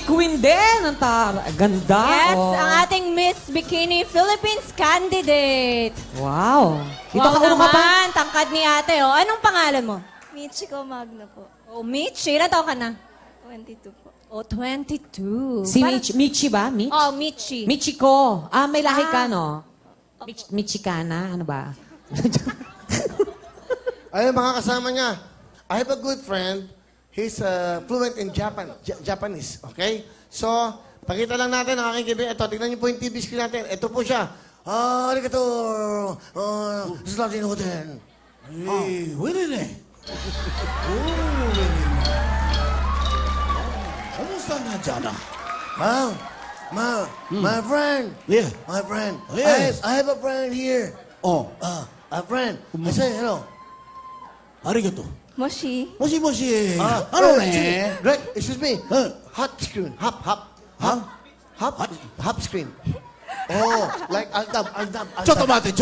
queen din. Ang ganda. Yes, oh. ang ating Miss Bikini Philippines candidate. Wow. Dito Wow ka ulo ka pa. naman, tangkad ni ate. Oh. Anong pangalan mo? Michiko Magno po. Oh, Michi. Ilan taon ka na? 22 po. Oh, 22. Si Michi ba? Mich? Oh, Michi. Michiko. Ah, may lahi ka, no? Michikana? Ano ba? Ayun, mga kasama niya. I have a good friend. He's fluent in Japanese. Okay? So, pakita lang natin ang aking kaibigan. Ito, tignan niyo po yung TV screen natin. Ito po siya. Arigato. Slatin hotel. Hey, Willie ne. Kamusta na dyan My friend. Yeah. My friend. Yes. I have a friend here. Oh, A friend. I say hello. arigato. Moshi. Moshi moshi. Ano ne? Greg, excuse me. Hot screen. Hop screen. Oh, like Aldab. Chotomate.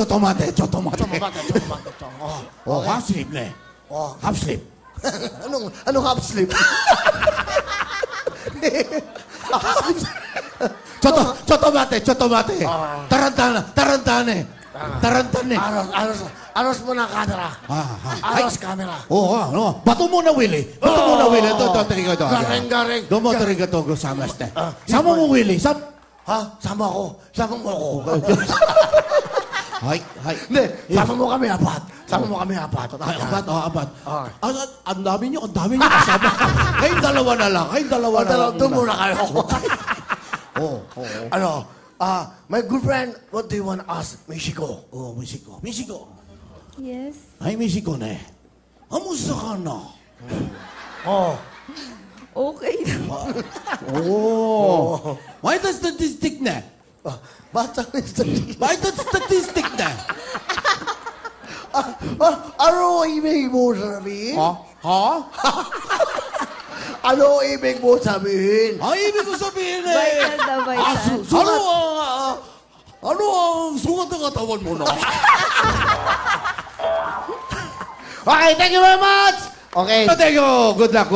Oh, Okay. half sleep ne. Oh, Half sleep. anong hop sleep? Chotomate. Tarantane. Aros mo na camera. Aros camera. Oh, ano? Bato mo na, Willie. Ito. Garing. Domo, arigato gozaimasu. Sama mo, Willie. Ha? Sama mo ako. Hay. Hindi, sama mo kami apat. Ay, apat. Ang dami niyo kasama. Kayong dalawa na lang. Doon muna kayo. Oh. Ano? My good friend, what do you want to ask Michiko? Oh, Michiko. Yes. Ay, Michiko ne. Kamusta ka na? Oh. Okay. Oh. May ito statistic na. Bata ng statistic. May ito statistic na. Ano ibig mo sabihin? Ha? Ano ibig mo sabihin? Ang ibig ko sabihin eh. Vital daw, vital. Ano ang sukat ng katawan mo na? Okay, thank you very much! Okay. Thank you. Good luck.